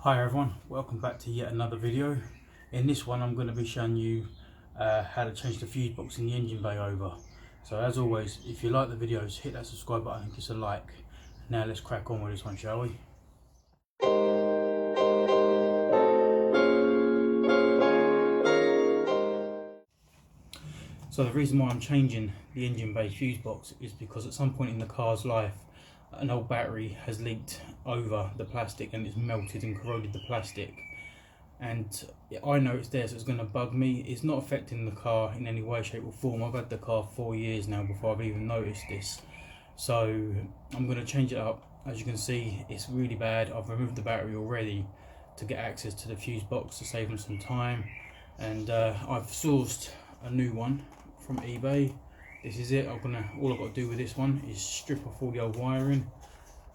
Hi everyone, welcome back to yet another video. In this one I'm going to be showing you how to change the fuse box in the engine bay over. So as always, if you like the videos, hit that subscribe button and give us a like. Now let's crack on with this one, shall we? So the reason why I'm changing the engine bay fuse box is because at some point in the car's life an old battery has leaked over the plastic and it's melted and corroded the plastic, and I know it's there, so it's going to bug me. It's not affecting the car in any way, shape or form. I've had the car 4 years now before I've even noticed this, so I'm going to change it up. As you can see, it's really bad. I've removed the battery already to get access to the fuse box to save them some time, and I've sourced a new one from eBay. This is it. All I've got to do with this one is strip off all the old wiring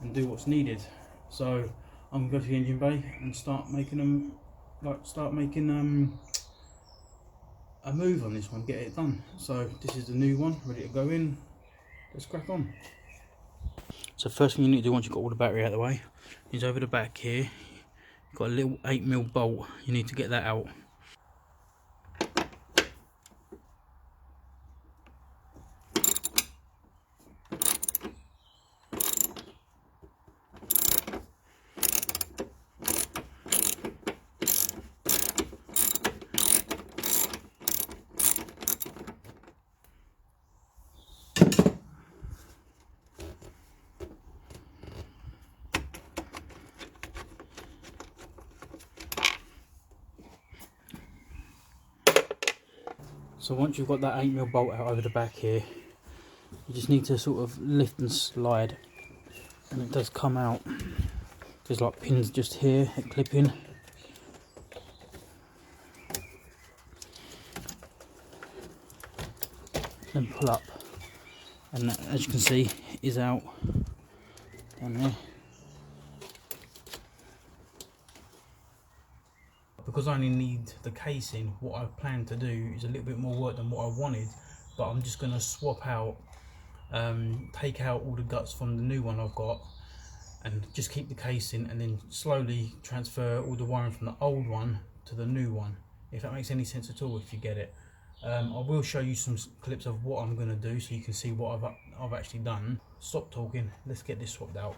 and do what's needed. So I'm going to go to the engine bay and start making a move on this one, get it done. So this is the new one, ready to go in. Let's crack on. So first thing you need to do once you've got all the battery out of the way is over the back here, you've got a little 8mm bolt. You need to get that out. So once you've got that 8mm bolt out over the back here, you just need to sort of lift and slide, and it does come out. There's like pins just here that clip in. Then pull up, and that, as you can see, is out down there. Because I only need the casing, what I plan to do is a little bit more work than what I wanted, but I'm just going to swap out, take out all the guts from the new one I've got and just keep the casing, and then slowly transfer all the wiring from the old one to the new one, if that makes any sense at all, if you get it. I will show you some clips of what I'm going to do so you can see what I've actually done. Stop talking, let's get this swapped out.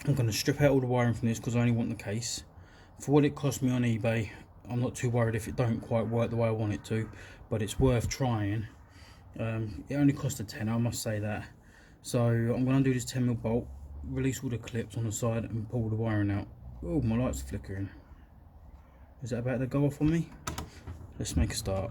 I'm going to strip out all the wiring from this because I only want the case. For what it cost me on eBay, I'm not too worried if it don't quite work the way I want it to, but it's worth trying. It only cost a tenner, I must say that. So I'm going to undo this 10mm bolt, release all the clips on the side and pull the wiring out. Oh, my light's flickering. Is that about to go off on me? Let's make a start.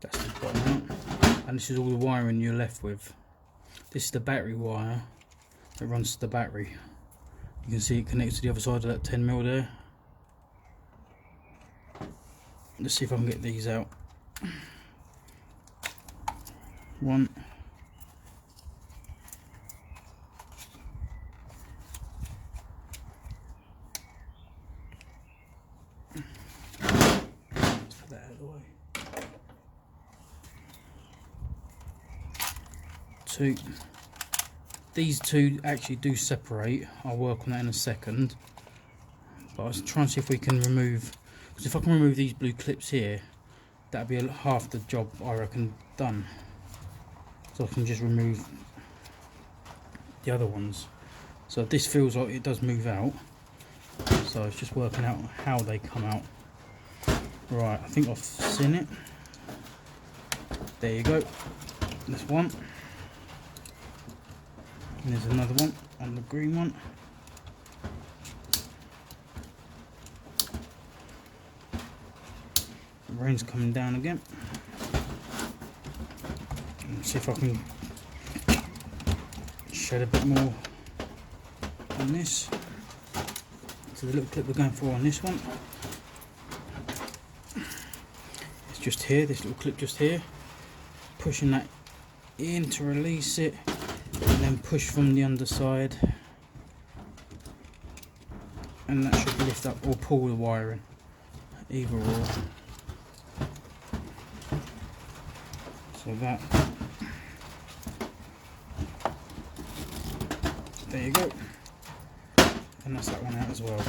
That's the bottom out, and this is all the wiring you're left with. This is the battery wire that runs to the battery. You can see it connects to the other side of that 10mm there. Let's see if I can get these out. One. Let's put that out of the way. Two. These two actually do separate. I'll work on that in a second, but I was trying to see if we can remove, because if I can remove these blue clips here, that'd be half the job I reckon done. So I can just remove the other ones. So this feels like it does move out, so it's just working out how they come out. Right, I think I've seen it. There you go, that's one. And there's another one on the green one. The rain's coming down again. Let's see if I can shed a bit more on this. So the little clip we're going for on this one. just here, this little clip just here, pushing that in to release it, and then push from the underside, and that should lift up or pull the wiring, either or. So that, there you go, and that's that one out as well.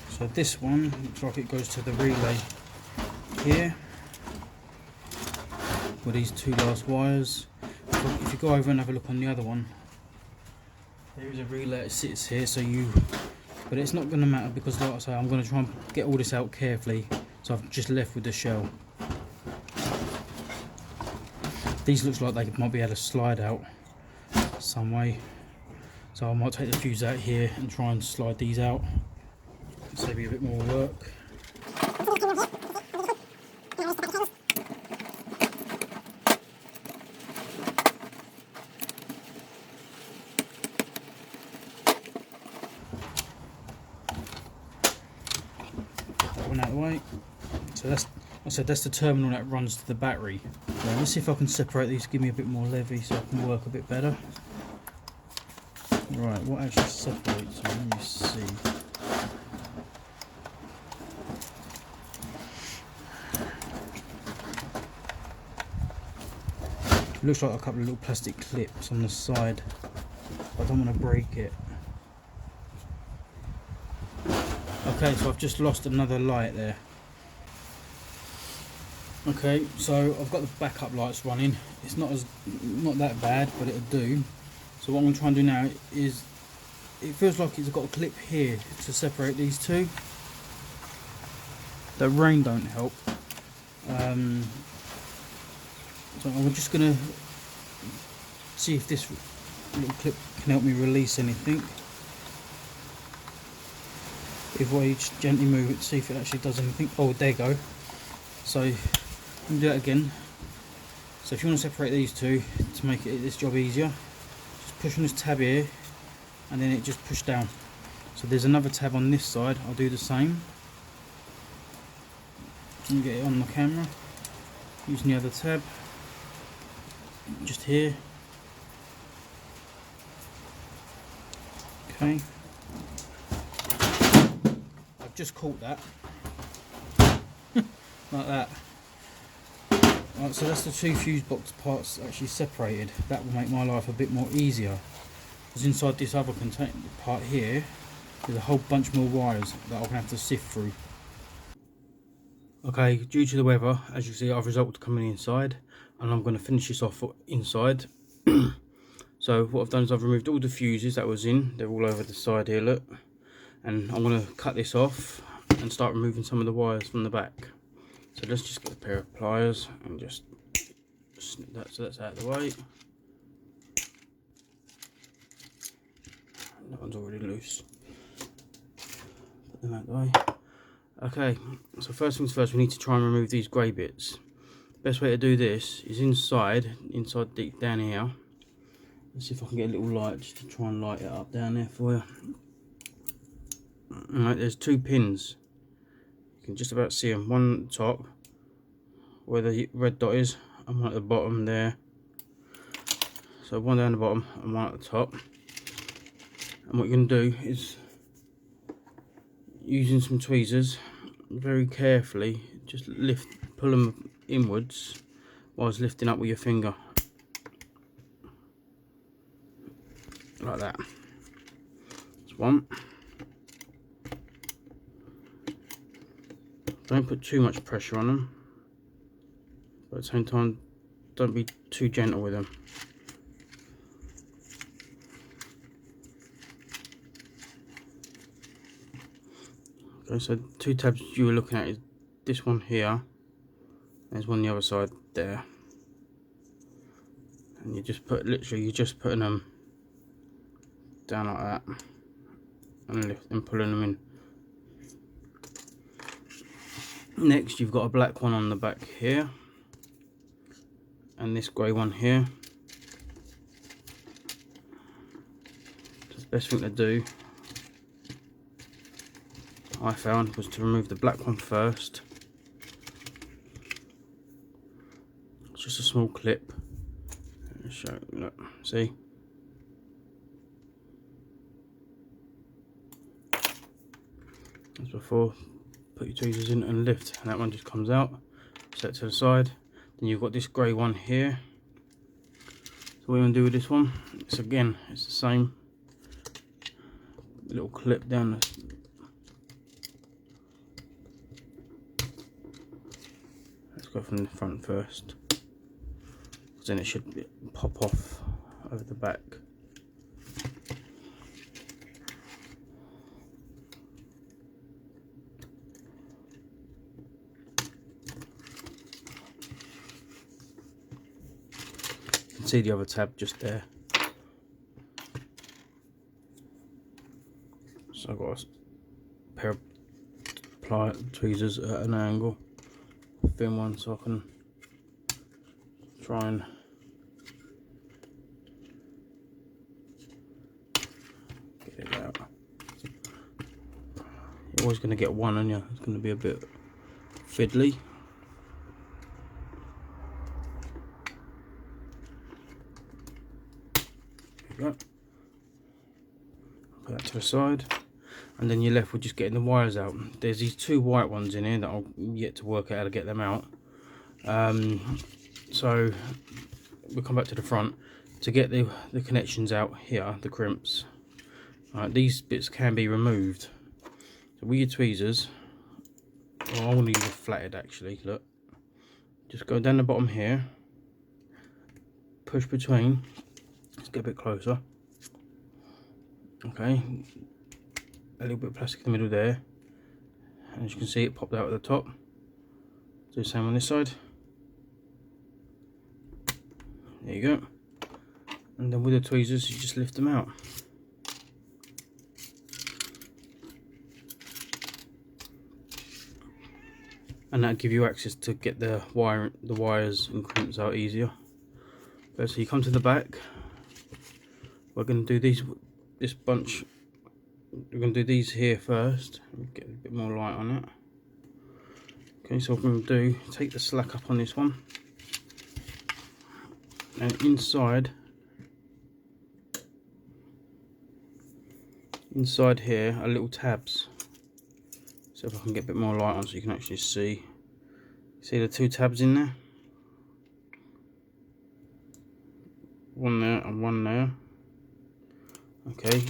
So this one looks like it goes to the relay here with these two last wires. If you go over and have a look on the other one, there is a relay that sits here, but it's not going to matter because, like I say, I'm going to try and get all this out carefully, so I've just left with the shell. These looks like they might be able to slide out some way, so I might take the fuse out here and try and slide these out. Save you a bit more work. That one out of the way. So that's, I said, that's the terminal that runs to the battery. Now let's see if I can separate these, give me a bit more levy so I can work a bit better. Right, what actually separates them? Let me see. It looks like a couple of little plastic clips on the side. I don't want to break it. Okay, so I've just lost another light there. Okay, so I've got the backup lights running. It's not that bad, but it'll do. So what I'm going to try and do now is, it feels like it's got a clip here to separate these two. The rain don't help. So I'm just going to see if this little clip can help me release anything. If I just gently move it, see if it actually does anything. Oh, there you go. So let me do that again. So if you want to separate these two to make this job easier, just push on this tab here, and then it just push down. So there's another tab on this side. I'll do the same. Let me get it on the camera using the other tab. Just here. Okay. I've just caught that. Like that. Right, so that's the two fuse box parts actually separated. That will make my life a bit more easier. Because inside this other container part here, there's a whole bunch more wires that I'm going to have to sift through. Okay, due to the weather, as you can see, I've resolved to coming inside, and I'm going to finish this off inside. So what I've done is I've removed all the fuses that was in. They're all over the side here, look. And I'm going to cut this off and start removing some of the wires from the back. So let's just get a pair of pliers and just snip that so that's out of the way. That one's already loose. Put them out of the way. Okay, so first things first, we need to try and remove these grey bits. Best way to do this is inside deep down here. Let's see if I can get a little light just to try and light it up down there for you. Alright, there's two pins. You can just about see them. One at the top, where the red dot is, and one at the bottom there. So one down the bottom and one at the top. And what you're going to do is, using some tweezers, very carefully, just pull them inwards whilst lifting up with your finger. Like that. That's one. Don't put too much pressure on them, but at the same time don't be too gentle with them. Okay, so two tabs you were looking at is this one here, there's one on the other side there, and you just put, literally you're just putting them down like that and lift and pulling them in. Next you've got a black one on the back here and this grey one here. So the best thing to do I found was to remove the black one first. It's just a small clip. Show, look, see? As before, put your tweezers in and lift, and that one just comes out. Set it to the side. Then you've got this grey one here. So what you want to do with this one? It's again, it's the same. Little clip down the. Let's go from the front first, because then it should pop off over the back. You can see the other tab just there. So I've got a pair of tweezers at an angle, thin one, so I can try and get it out. You're always going to get one, and yeah, it's going to be a bit fiddly. There you go. Put that to the side. And then you're left with just getting the wires out. There's these two white ones in here that I'll yet to work out how to get them out. So we'll come back to the front to get the connections out here, the crimps. These bits can be removed. So with your tweezers, I want to use a flathead actually. Look, just go down the bottom here, push between. Let's get a bit closer. Okay. A little bit of plastic in the middle there, and as you can see, it popped out at the top. Do the same on this side. There you go. And then with the tweezers, you just lift them out. And that'll give you access to get the wires and crimps out easier. So you come to the back. We're going to do this bunch. We're going to do these here first, get a bit more light on it. Okay, so what I'm going to do, take the slack up on this one, and inside here are little tabs. So if I can get a bit more light on so you can actually see the two tabs in there, one there and one there. Okay,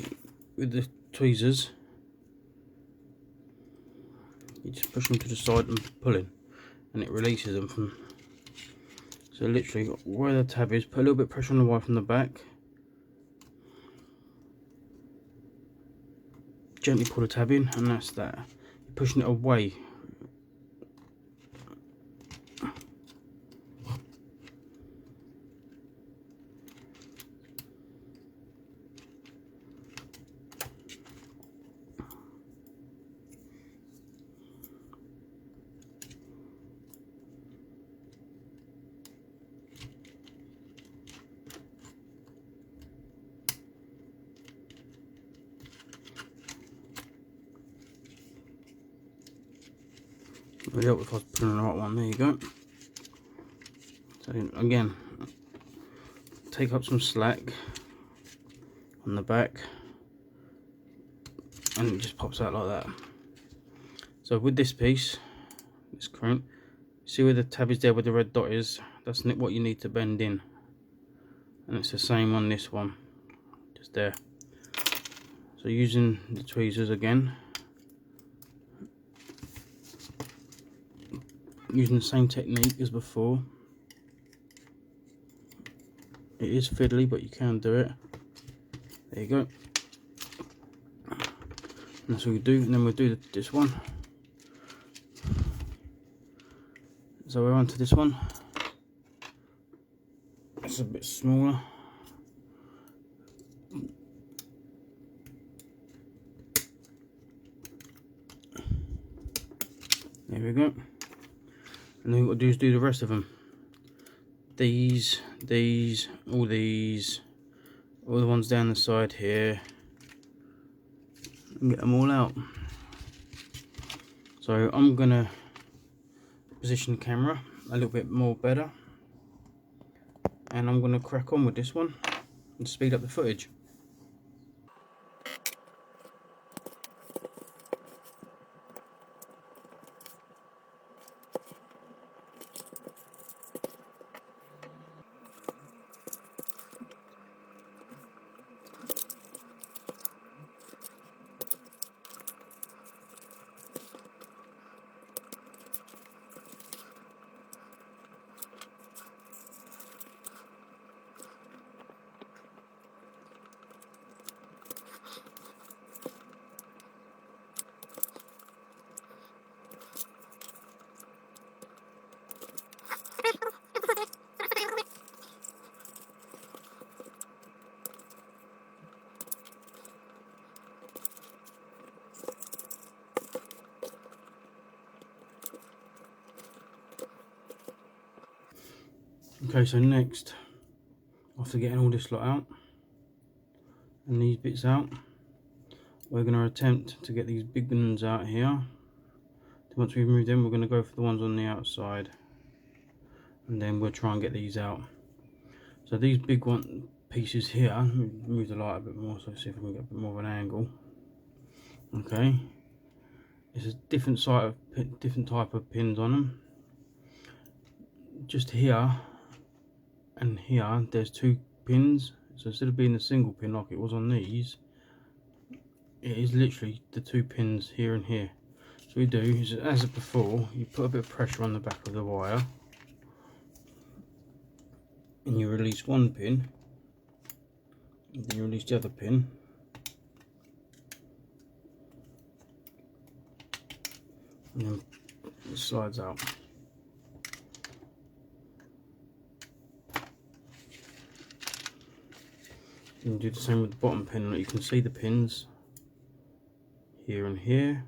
with the tweezers, you just push them to the side and pull in, and it releases them from. So literally, where the tab is, put a little bit of pressure on the wire from the back, gently pull the tab in, and that's that. You're pushing it away. Really help if I was putting the right one. There you go. So again, take up some slack on the back, and it just pops out like that. So with this piece, this crimp, see where the tab is there, where the red dot is, that's what you need to bend in, and it's the same on this one, just there. So using the tweezers again, using the same technique as before. It is fiddly, but you can do it. There you go. And that's what we do, and then we'll do this one. So we're on to this one. It's a bit smaller. There we go. And then what we'll do is do the rest of them. These, all the ones down the side here, and get them all out. So I'm gonna position the camera a little bit more better, and I'm gonna crack on with this one and speed up the footage. Okay, so next, after getting all this lot out and these bits out, we're going to attempt to get these big ones out here. Once we've moved them, we're going to go for the ones on the outside, and then we'll try and get these out. So these big one pieces here, move the light a bit more so see if we can get a bit more of an angle. Okay, it's a different type of pins on them. Just here and here, there's 2 pins. So instead of being a single pin like it was on these, it is literally the 2 pins here and here. So what we do is, as before, you put a bit of pressure on the back of the wire, and you release one pin, and then you release the other pin, and then it slides out. And do the same with the bottom pin. You can see the pins here and here.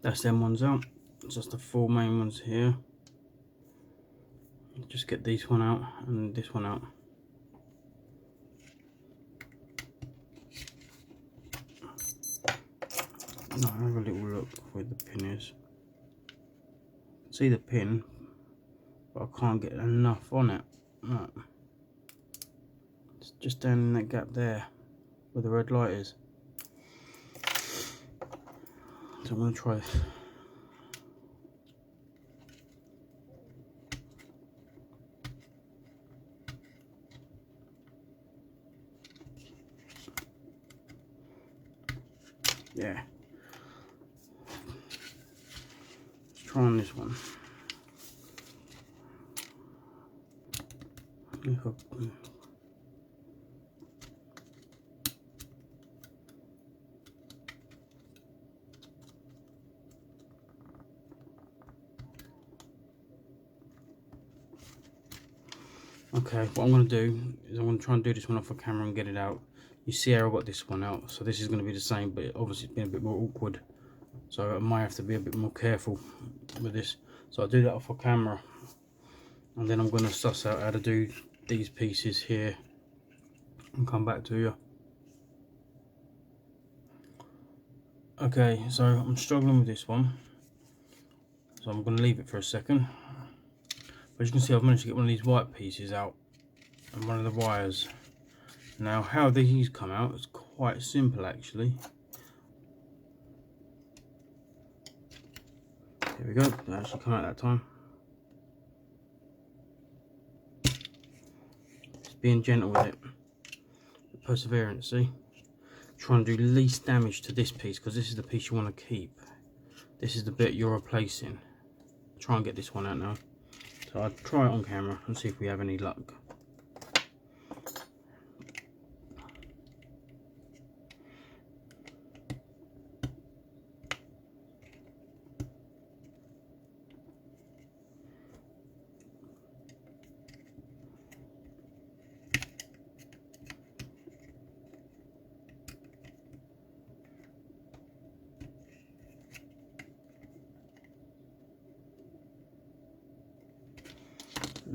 That's them ones out. It's just the 4 main ones here. Just get this one out and this one out. Now have a little look where the pin is. See the pin, but I can't get enough on it. Look. It's just down in that gap there where the red light is. So I'm going to try this. Yeah. Let's try on this one. Okay, what I'm going to do is I'm going to try and do this one off the camera and get it out. You see how I got this one out, so this is going to be the same, but obviously it's been a bit more awkward, so I might have to be a bit more careful with this. So I'll do that off the camera, and then I'm going to suss out how to do these pieces here and come back to you. Okay, so I'm struggling with this one, so I'm going to leave it for a second. But as you can see, I've managed to get one of these white pieces out and one of the wires. Now how these come out is quite simple actually. There we go, they actually come out that time. Just being gentle with it, with perseverance, see? Try and do least damage to this piece, because this is the piece you want to keep. This is the bit you're replacing. Try and get this one out now. So I'll try it on camera and see if we have any luck.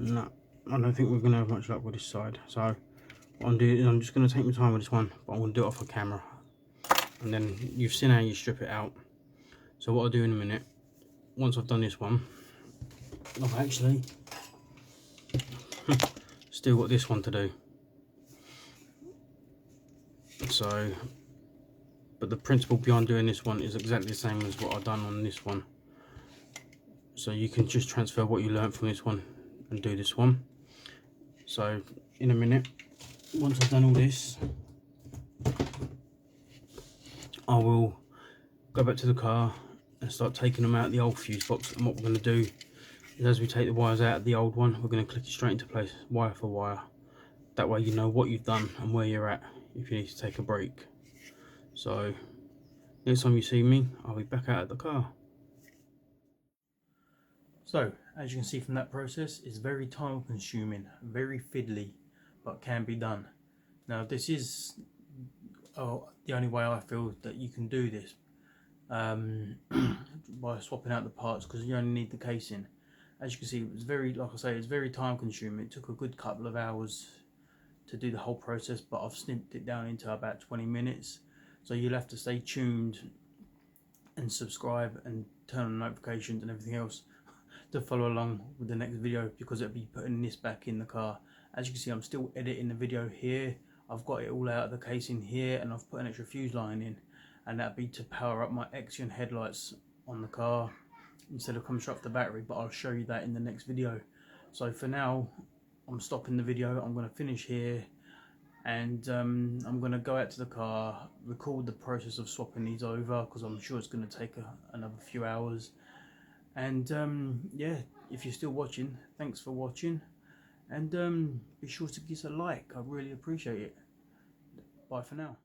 No, I don't think we're going to have much luck with this side. So what I'm doing is I'm just going to take my time with this one, but I'm going to do it off a camera. And then you've seen how you strip it out. So what I'll do in a minute, once I've done this one, I've actually still got this one to do. So, but the principle behind doing this one is exactly the same as what I've done on this one. So you can just transfer what you learned from this one and do this one. So in a minute, once I've done all this, I will go back to the car and start taking them out of the old fuse box. And what we're going to do is, as we take the wires out of the old one, we're going to click it straight into place, wire for wire. That way you know what you've done and where you're at if you need to take a break. So next time you see me, I'll be back out of the car. So as you can see from that process, it's very time consuming, very fiddly, but can be done. Now this is the only way I feel that you can do this, by swapping out the parts, because you only need the casing. As you can see, it was very, like I say, it's very time consuming. It took a good couple of hours to do the whole process, but I've snipped it down into about 20 minutes. So you'll have to stay tuned and subscribe and turn on notifications and everything else to follow along with the next video, because it'll be putting this back in the car. As you can see, I'm still editing the video here. I've got it all out of the casing here, and I've put an extra fuse line in, and that'll be to power up my Engine headlights on the car instead of coming straight off the battery, but I'll show you that in the next video. So for now, I'm stopping the video. I'm going to finish here, and I'm going to go out to the car, record the process of swapping these over, because I'm sure it's going to take another few hours. And yeah, if you're still watching, thanks for watching, and be sure to give us a like. I really appreciate it. Bye for now.